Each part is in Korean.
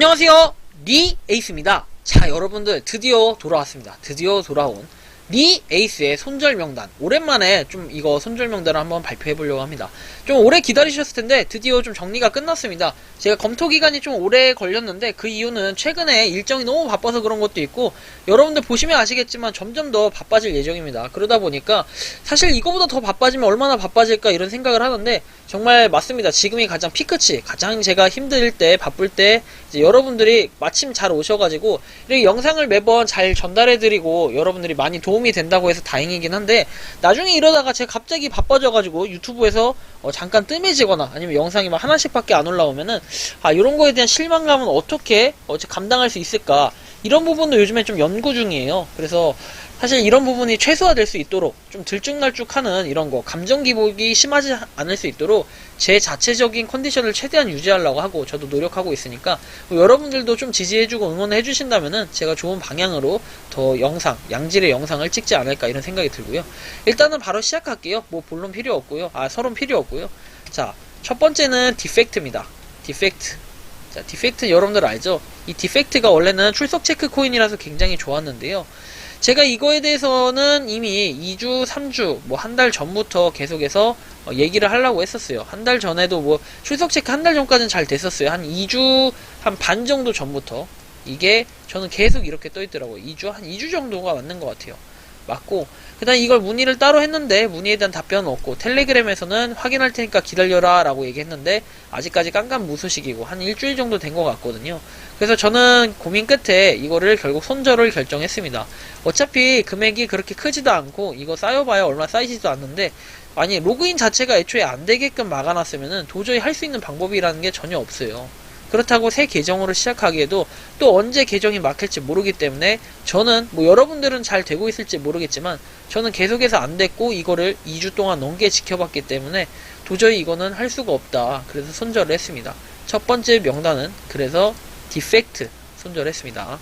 안녕하세요, 리 에이스입니다. 자, 여러분들 드디어 돌아왔습니다. 드디어 돌아온 리 에이스의 손절 명단. 오랜만에 좀 이거 손절 명단을 한번 발표해 보려고 합니다. 좀 오래 기다리셨을 텐데 드디어 좀 정리가 끝났습니다. 제가 검토 기간이 좀 오래 걸렸는데 그 이유는 최근에 일정이 너무 바빠서 그런 것도 있고, 여러분들 보시면 아시겠지만 점점 더 바빠질 예정입니다. 그러다 보니까 사실 이거보다 더 바빠지면 얼마나 바빠질까 이런 생각을 하는데, 정말 맞습니다. 지금이 가장 피크치, 가장 제가 힘들 때, 바쁠 때 이제 여러분들이 마침 잘 오셔가지고 이렇게 영상을 매번 잘 전달해드리고 여러분들이 많이 도움이 된다고 해서 다행이긴 한데, 나중에 이러다가 제가 갑자기 바빠져가지고 유튜브에서 잠깐 뜸해지거나 아니면 영상이 막 하나씩밖에 안 올라오면은 이런 거에 대한 실망감은 어떻게 감당할 수 있을까, 이런 부분도 요즘에 좀 연구 중이에요. 그래서 사실 이런 부분이 최소화될 수 있도록 좀 들쭉날쭉하는 이런 거, 감정 기복이 심하지 않을 수 있도록 제 자체적인 컨디션을 최대한 유지하려고 하고 저도 노력하고 있으니까, 여러분들도 좀 지지해주고 응원해 주신다면은 제가 좋은 방향으로 더 양질의 영상을 찍지 않을까 이런 생각이 들고요. 일단은 바로 시작할게요. 뭐 본론 필요 없고요. 서론 필요 없고요. 자, 첫 번째는 디펙트입니다. 디펙트. 자, 디펙트 여러분들 알죠? 이 디펙트가 원래는 출석 체크 코인이라서 굉장히 좋았는데요. 제가 이거에 대해서는 이미 2주, 3주, 뭐 한 달 전부터 계속해서 얘기를 하려고 했었어요. 한 달 전에도 뭐 출석 체크 한 달 전까지는 잘 됐었어요. 한 2주, 한 반 정도 전부터. 이게 저는 계속 이렇게 떠있더라고요. 한 2주 정도가 맞는 것 같아요. 맞고, 그 다음 이걸 문의를 따로 했는데 문의에 대한 답변은 없고, 텔레그램에서는 확인할 테니까 기다려라 라고 얘기했는데 아직까지 깜깜무소식이고 한 일주일 정도 된 것 같거든요. 그래서 저는 고민 끝에 이거를 결국 손절을 결정했습니다. 어차피 금액이 그렇게 크지도 않고 이거 쌓여봐야 얼마 쌓이지도 않는데, 아니 로그인 자체가 애초에 안 되게끔 막아놨으면은 도저히 할 수 있는 방법이라는 게 전혀 없어요. 그렇다고 새 계정으로 시작하기에도 또 언제 계정이 막힐지 모르기 때문에, 저는 뭐 여러분들은 잘 되고 있을지 모르겠지만 저는 계속해서 안 됐고 이거를 2주 동안 넘게 지켜봤기 때문에 도저히 이거는 할 수가 없다. 그래서 손절을 했습니다. 첫 번째 명단은 그래서 디펙트 손절했습니다.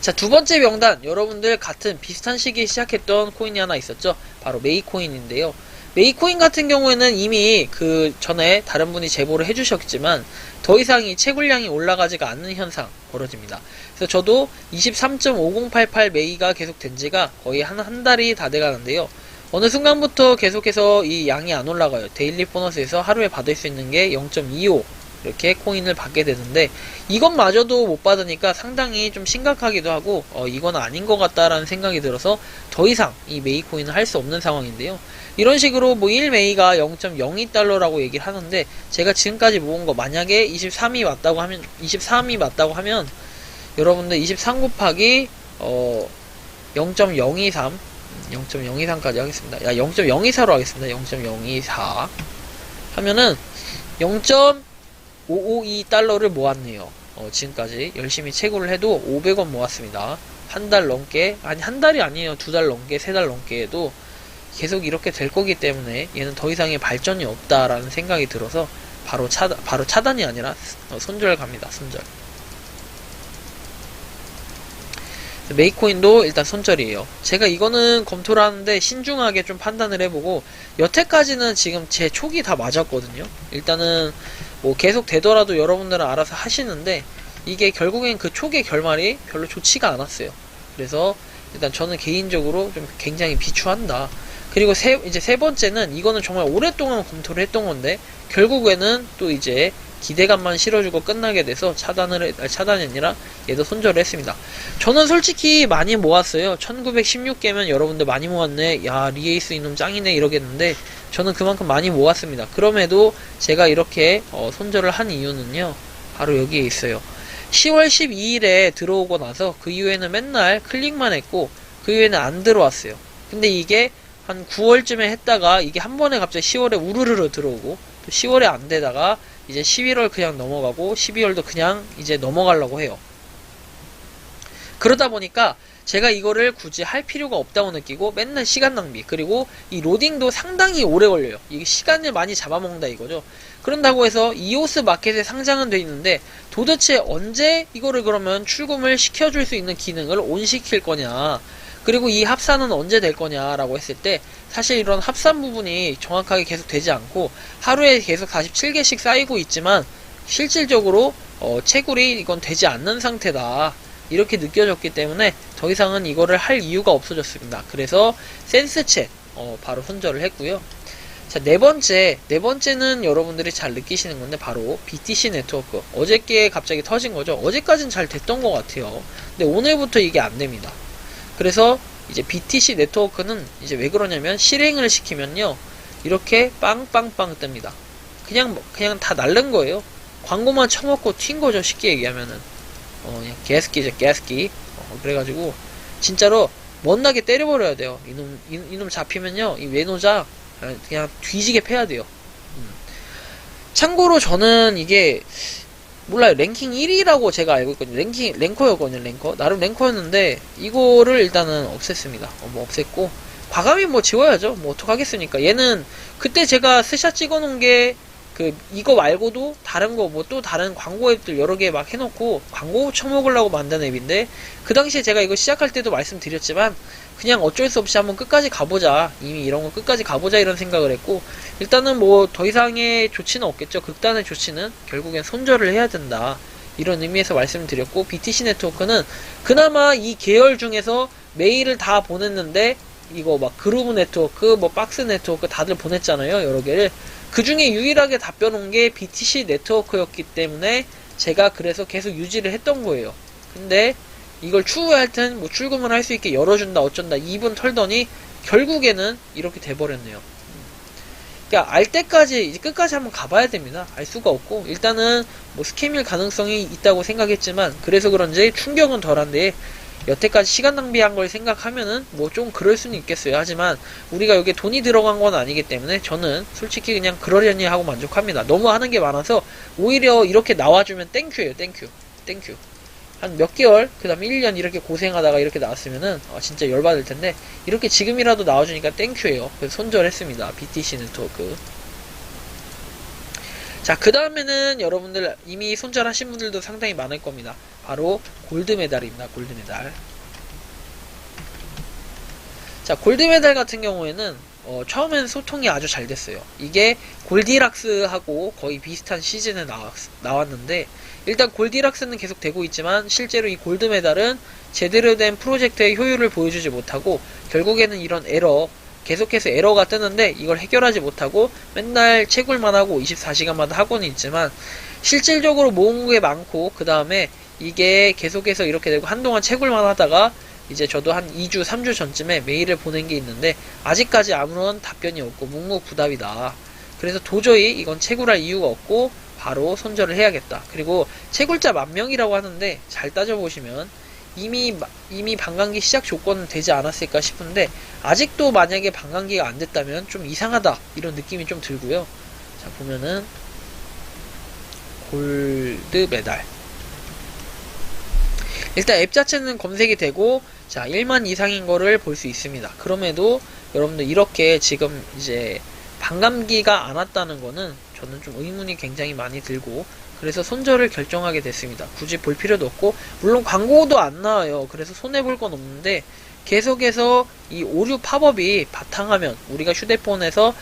자, 두 번째 명단, 여러분들 같은 비슷한 시기에 시작했던 코인이 하나 있었죠. 바로 메이코인인데요. 메이코인 같은 경우에는 이미 그 전에 다른 분이 제보를 해주셨지만 더 이상 이 채굴량이 올라가지가 않는 현상 벌어집니다. 그래서 저도 23.5088 메이가 계속 된 지가 거의 한 달이 다 돼가는데요. 어느 순간부터 계속해서 이 양이 안 올라가요. 데일리 보너스에서 하루에 받을 수 있는 게 0.25 이렇게 코인을 받게 되는데, 이것마저도 못 받으니까 상당히 좀 심각하기도 하고 이건 아닌 것 같다라는 생각이 들어서 더 이상 이 메이 코인을 할 수 없는 상황인데요. 이런 식으로 뭐 1메이가 0.02달러라고 얘기를 하는데, 제가 지금까지 모은 거 만약에 23이 맞다고 하면 여러분들 23 곱하기 0.023까지 하겠습니다. 0.024로 하겠습니다. 0.024 하면은 0.552달러를 모았네요. 지금까지 열심히 채굴을 해도 500원 모았습니다. 한 달 넘게, 아니 한 달이 아니에요. 2달 넘게, 3달 넘게 해도 계속 이렇게 될 거기 때문에 얘는 더 이상의 발전이 없다라는 생각이 들어서 바로 차단이 아니라 손절 갑니다. 손절. 메이코인도 일단 손절이에요. 제가 이거는 검토를 하는데 신중하게 좀 판단을 해보고, 여태까지는 지금 제 촉이 다 맞았거든요. 일단은 뭐 계속 되더라도 여러분들은 알아서 하시는데, 이게 결국엔 그 촉의 결말이 별로 좋지가 않았어요. 그래서 일단 저는 개인적으로 좀 굉장히 비추한다. 그리고 이제 세 번째는, 이거는 정말 오랫동안 검토를 했던 건데 결국에는 또 이제 기대감만 실어주고 끝나게 돼서 차단이 아니라 얘도 손절을 했습니다. 저는 솔직히 많이 모았어요. 1916개면 여러분들 많이 모았네, 야 리에이스 이놈 짱이네 이러겠는데, 저는 그만큼 많이 모았습니다. 그럼에도 제가 이렇게 손절을 한 이유는요, 바로 여기에 있어요. 10월 12일에 들어오고 나서 그 이후에는 맨날 클릭만 했고 그 이후에는 안 들어왔어요. 근데 이게 한 9월쯤에 했다가 이게 한 번에 갑자기 10월에 우르르르 들어오고, 또 10월에 안 되다가 이제 11월 그냥 넘어가고 12월도 그냥 이제 넘어가려고 해요. 그러다 보니까 제가 이거를 굳이 할 필요가 없다고 느끼고 맨날 시간 낭비, 그리고 이 로딩도 상당히 오래 걸려요. 이게 시간을 많이 잡아먹는다 이거죠. 그런다고 해서 이오스 마켓에 상장은 돼 있는데 도대체 언제 이거를 그러면 출금을 시켜줄 수 있는 기능을 온시킬 거냐, 그리고 이 합산은 언제 될 거냐라고 했을 때, 사실 이런 합산 부분이 정확하게 계속 되지 않고 하루에 계속 47개씩 쌓이고 있지만 실질적으로 채굴이 이건 되지 않는 상태다. 이렇게 느껴졌기 때문에 더 이상은 이거를 할 이유가 없어졌습니다. 그래서 센스챗 바로 손절을 했고요. 자, 네 번째는 여러분들이 잘 느끼시는 건데 바로 BTC 네트워크. 어저께 갑자기 터진 거죠. 어제까진 잘 됐던 것 같아요. 근데 오늘부터 이게 안 됩니다. 그래서 이제 BTC 네트워크는 이제 왜 그러냐면 실행을 시키면요. 이렇게 빵빵빵 뜹니다. 그냥 다 날른 거예요. 광고만 쳐먹고 튄 거죠. 쉽게 얘기하면은. 그냥 개스키죠, 개스키. 그래가지고 진짜로 못나게 때려버려야 돼요. 이놈 잡히면요. 이 외노자 그냥 뒤지게 패야 돼요. 참고로 저는 이게 몰라요. 랭킹 1위라고 제가 알고 있거든요. 랭커였거든요. 랭커. 나름 랭커였는데 이거를 일단은 없앴습니다. 뭐 없앴고 과감히 뭐 지워야죠. 뭐 어떡하겠습니까. 얘는 그때 제가 스샷 찍어놓은 게 이거 말고도 다른 거 뭐 또 다른 광고 앱들 여러 개 막 해놓고 광고 쳐먹으려고 만든 앱인데 그 당시에 제가 이거 시작할 때도 말씀드렸지만 그냥 어쩔 수 없이 한번 끝까지 가보자. 이미 이런 거 끝까지 가보자 이런 생각을 했고 일단은 뭐 더 이상의 조치는 없겠죠. 극단의 조치는 결국엔 손절을 해야 된다. 이런 의미에서 말씀드렸고 BTC 네트워크는 그나마 이 계열 중에서 메일을 다 보냈는데 이거 막 그루브 네트워크 뭐 박스 네트워크 다들 보냈잖아요. 여러 개를. 그 중에 유일하게 답변 온 게 BTC 네트워크였기 때문에 제가 그래서 계속 유지를 했던 거예요. 근데 이걸 추후에 하여튼 뭐 출금을 할 수 있게 열어준다 어쩐다 2분 털더니 결국에는 이렇게 돼버렸네요. 그러니까 알 때까지 이제 끝까지 한번 가봐야 됩니다. 알 수가 없고 일단은 뭐 스캠일 가능성이 있다고 생각했지만 그래서 그런지 충격은 덜한데 여태까지 시간 낭비한 걸 생각하면은 뭐 좀 그럴 수는 있겠어요. 하지만 우리가 여기에 돈이 들어간 건 아니기 때문에 저는 솔직히 그냥 그러려니 하고 만족합니다. 너무 하는 게 많아서 오히려 이렇게 나와주면 땡큐예요. 땡큐. 한 몇 개월 그 다음에 1년 이렇게 고생하다가 이렇게 나왔으면은 진짜 열받을 텐데 이렇게 지금이라도 나와주니까 땡큐예요. 그래서 손절했습니다. BTC 네트워크. 자, 그 다음에는 여러분들 이미 손절하신 분들도 상당히 많을 겁니다. 바로 골드메달입니다. 골드메달. 자, 골드메달 같은 경우에는 처음엔 소통이 아주 잘 됐어요. 이게 골디락스하고 거의 비슷한 시즌에 나왔는데 일단 골디락스는 계속 되고 있지만 실제로 이 골드메달은 제대로 된 프로젝트의 효율을 보여주지 못하고 결국에는 이런 계속해서 에러가 뜨는데 이걸 해결하지 못하고 맨날 채굴만 하고 24시간마다 학원이 있지만 실질적으로 모은 게 많고 그 다음에 이게 계속해서 이렇게 되고 한동안 채굴만 하다가 이제 저도 한 2주, 3주 전쯤에 메일을 보낸 게 있는데 아직까지 아무런 답변이 없고 묵묵부답이다. 그래서 도저히 이건 채굴할 이유가 없고 바로 손절을 해야겠다. 그리고 채굴자 10,000명이라고 하는데 잘 따져보시면 이미 반감기 시작 조건은 되지 않았을까 싶은데 아직도 만약에 반감기가 안 됐다면 좀 이상하다 이런 느낌이 좀 들고요. 자, 보면은 골드 메달 일단 앱 자체는 검색이 되고 자 1만 이상인 거를 볼 수 있습니다. 그럼에도 여러분들 이렇게 지금 이제 반감기가 안 왔다는 거는 저는 좀 의문이 굉장히 많이 들고 그래서 손절을 결정하게 됐습니다. 굳이 볼 필요도 없고 물론 광고도 안 나와요. 그래서 손해볼 건 없는데 계속해서 이 오류 팝업이 바탕화면 우리가 휴대폰에서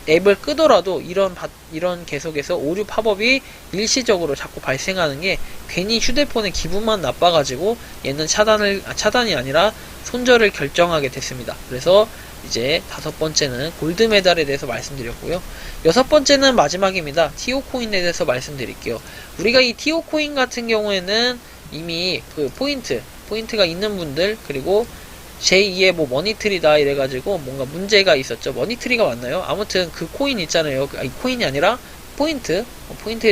앱을 끄더라도 이런 계속해서 오류 팝업이 일시적으로 자꾸 발생하는 게 괜히 휴대폰의 기분만 나빠가지고 얘는 차단이 아니라 손절을 결정하게 됐습니다. 그래서 이제 5번째는 골드메달에 대해서 말씀드렸고요. 6번째는 마지막입니다. 티오코인에 대해서 말씀드릴게요. 우리가 이 티오코인 같은 경우에는 이미 그 포인트가 있는 분들 그리고 제2의 뭐 머니트리다 이래가지고 뭔가 문제가 있었죠. 머니트리가 맞나요? 아무튼 그 코인 있잖아요. 이 코인이 아니라 포인트에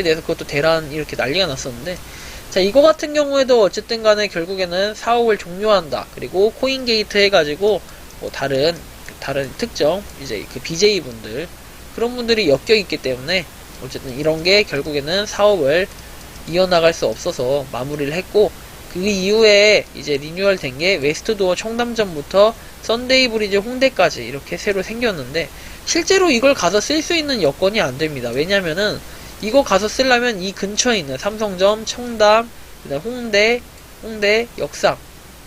대해서 그것도 대란 이렇게 난리가 났었는데 자 이거 같은 경우에도 어쨌든 간에 결국에는 사업을 종료한다. 그리고 코인게이트 해가지고 뭐 다른 특정 이제 그 BJ 분들 그런 분들이 엮여 있기 때문에 어쨌든 이런 게 결국에는 사업을 이어나갈 수 없어서 마무리를 했고 그 이후에 이제 리뉴얼 된 게 웨스트도어 청담점부터 썬데이 브리지 홍대까지 이렇게 새로 생겼는데 실제로 이걸 가서 쓸 수 있는 여건이 안 됩니다. 왜냐면은 이거 가서 쓰려면 이 근처에 있는 삼성점, 청담, 그다음 홍대, 역삼,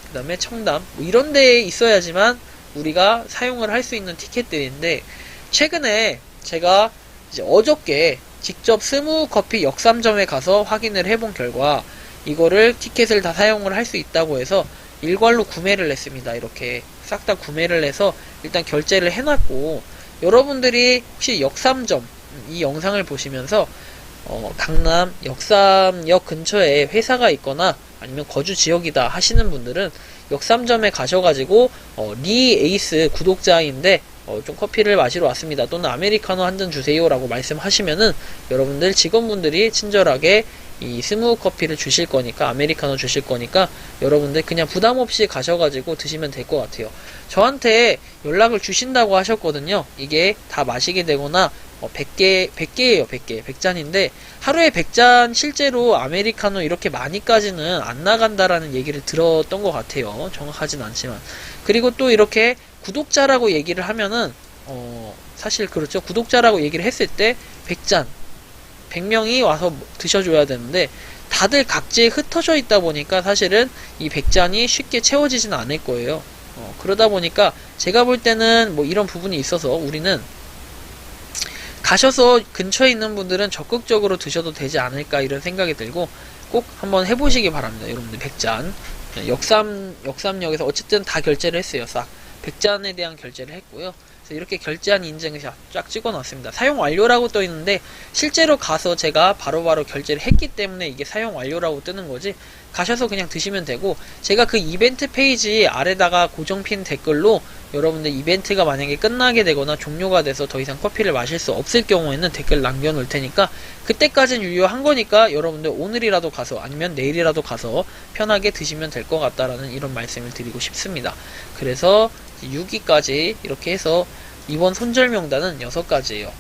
그다음에 청담 뭐 이런 데에 있어야지만 우리가 사용을 할 수 있는 티켓들인데 최근에 제가 이제 어저께 직접 스무커피 역삼점에 가서 확인을 해본 결과 이거를 티켓을 다 사용을 할 수 있다고 해서 일괄로 구매를 했습니다. 이렇게 싹 다 구매를 해서 일단 결제를 해놨고, 여러분들이 혹시 역삼점 이 영상을 보시면서 강남 역삼역 근처에 회사가 있거나 아니면 거주 지역이다 하시는 분들은 역삼점에 가셔가지고 리 에이스 구독자인데 좀 커피를 마시러 왔습니다, 또는 아메리카노 한 잔 주세요 라고 말씀하시면은 여러분들 직원분들이 친절하게 이 스무 커피를 주실 거니까, 아메리카노 주실 거니까 여러분들 그냥 부담 없이 가셔가지고 드시면 될 것 같아요. 저한테 연락을 주신다고 하셨거든요. 이게 다 마시게 되거나 100개예요. 100개. 100잔인데 하루에 100잔 실제로 아메리카노 이렇게 많이까지는 안 나간다라는 얘기를 들었던 것 같아요. 정확하진 않지만. 그리고 또 이렇게 구독자라고 얘기를 하면은 사실 그렇죠. 구독자라고 얘기를 했을 때 100잔 100명이 와서 드셔줘야 되는데 다들 각지에 흩어져 있다 보니까 사실은 이 100잔이 쉽게 채워지진 않을 거예요. 그러다 보니까 제가 볼 때는 뭐 이런 부분이 있어서 우리는 가셔서 근처에 있는 분들은 적극적으로 드셔도 되지 않을까 이런 생각이 들고, 꼭 한번 해보시기 바랍니다. 여러분들 100잔 역삼역에서 어쨌든 다 결제를 했어요. 싹 100잔에 대한 결제를 했고요. 그래서 이렇게 결제한 인증샷 쫙 찍어 놨습니다. 사용 완료라고 떠 있는데 실제로 가서 제가 바로바로 결제를 했기 때문에 이게 사용 완료라고 뜨는 거지, 가셔서 그냥 드시면 되고, 제가 그 이벤트 페이지 아래다가 고정핀 댓글로 여러분들 이벤트가 만약에 끝나게 되거나 종료가 돼서 더 이상 커피를 마실 수 없을 경우에는 댓글 남겨 놓을 테니까 그때까지는 유효한 거니까 여러분들 오늘이라도 가서 아니면 내일이라도 가서 편하게 드시면 될 것 같다라는 이런 말씀을 드리고 싶습니다. 그래서 6위까지 이렇게 해서 이번 손절 명단은 6가지예요.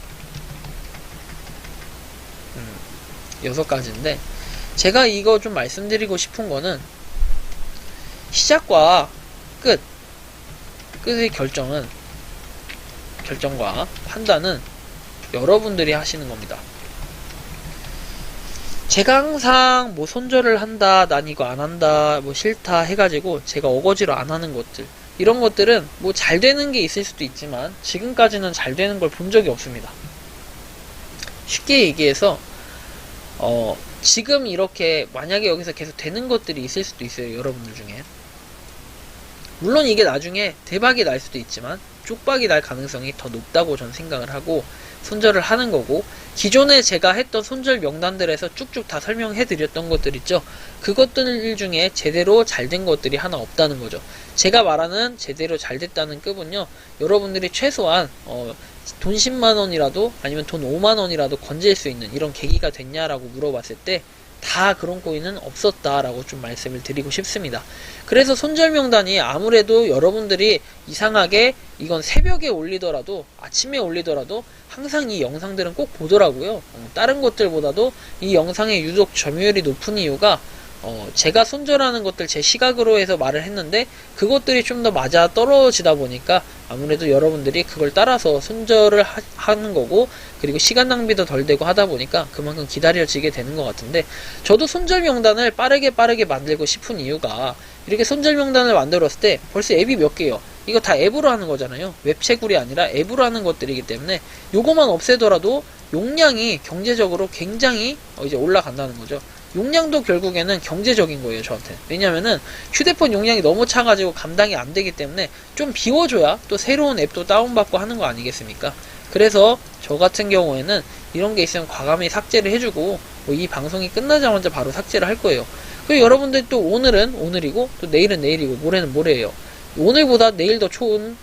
6가지인데 제가 이거 좀 말씀드리고 싶은 거는 시작과 끝의 결정과 판단은 여러분들이 하시는 겁니다. 제가 항상 뭐 손절을 한다, 난 이거 안 한다, 뭐 싫다 해가지고 제가 어거지로 안 하는 것들, 이런 것들은 뭐 잘 되는 게 있을 수도 있지만 지금까지는 잘 되는 걸 본 적이 없습니다. 쉽게 얘기해서 지금 이렇게 만약에 여기서 계속 되는 것들이 있을 수도 있어요. 여러분들 중에. 물론 이게 나중에 대박이 날 수도 있지만 쪽박이 날 가능성이 더 높다고 전 생각을 하고 손절을 하는 거고, 기존에 제가 했던 손절 명단들에서 쭉쭉 다 설명해 드렸던 것들 있죠. 그것들 중에 제대로 잘 된 것들이 하나 없다는 거죠. 제가 말하는 제대로 잘 됐다는 급은요, 여러분들이 최소한 돈 10만원이라도 아니면 돈 5만원이라도 건질 수 있는 이런 계기가 됐냐라고 물어봤을 때 다 그런 코인은 없었다라고 좀 말씀을 드리고 싶습니다. 그래서 손절 명단이 아무래도 여러분들이 이상하게 이건 새벽에 올리더라도 아침에 올리더라도 항상 이 영상들은 꼭 보더라고요. 다른 것들보다도 이 영상의 유독 점유율이 높은 이유가 제가 손절하는 것들 제 시각으로 해서 말을 했는데 그것들이 좀 더 맞아 떨어지다 보니까 아무래도 여러분들이 그걸 따라서 손절을 하는 거고, 그리고 시간 낭비도 덜 되고 하다 보니까 그만큼 기다려지게 되는 것 같은데, 저도 손절 명단을 빠르게 만들고 싶은 이유가, 이렇게 손절 명단을 만들었을 때 벌써 앱이 몇 개요. 이거 다 앱으로 하는 거잖아요. 웹채굴이 아니라 앱으로 하는 것들이기 때문에 요거만 없애더라도 용량이 경제적으로 굉장히 이제 올라간다는 거죠. 용량도 결국에는 경제적인 거예요, 저한테. 왜냐면은 휴대폰 용량이 너무 차가지고 감당이 안 되기 때문에 좀 비워줘야 또 새로운 앱도 다운받고 하는 거 아니겠습니까? 그래서 저 같은 경우에는 이런 게 있으면 과감히 삭제를 해주고 이 방송이 끝나자마자 바로 삭제를 할 거예요. 그리고 여러분들 또 오늘은 오늘이고 또 내일은 내일이고 모레는 모레예요. 오늘보다 내일 더 좋은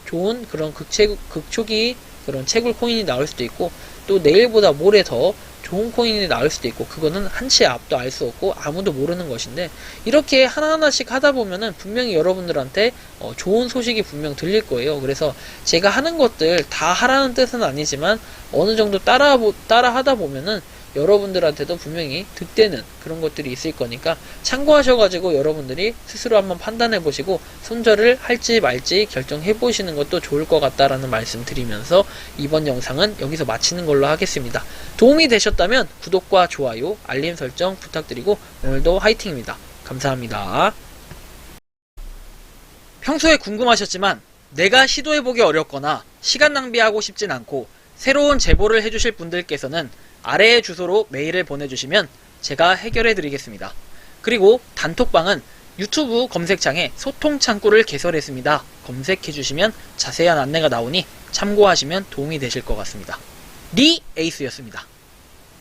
그런 극초기 그런 채굴 코인이 나올 수도 있고, 또 내일보다 모레 더 좋은 코인이 나올 수도 있고, 그거는 한치의 앞도 알 수 없고 아무도 모르는 것인데, 이렇게 하나하나씩 하다 보면은 분명히 여러분들한테 좋은 소식이 분명 들릴 거예요. 그래서 제가 하는 것들 다 하라는 뜻은 아니지만 어느 정도 따라 하다 보면은 여러분들한테도 분명히 득되는 그런 것들이 있을 거니까 참고하셔가지고 여러분들이 스스로 한번 판단해 보시고 손절을 할지 말지 결정해 보시는 것도 좋을 것 같다라는 말씀 드리면서 이번 영상은 여기서 마치는 걸로 하겠습니다. 도움이 되셨다면 구독과 좋아요, 알림 설정 부탁드리고 오늘도 화이팅입니다. 감사합니다. 평소에 궁금하셨지만 내가 시도해보기 어렵거나 시간 낭비하고 싶진 않고 새로운 제보를 해주실 분들께서는 아래의 주소로 메일을 보내주시면 제가 해결해 드리겠습니다. 그리고 단톡방은 유튜브 검색창에 소통 창구를 개설했습니다. 검색해 주시면 자세한 안내가 나오니 참고하시면 도움이 되실 것 같습니다. 리 에이스였습니다.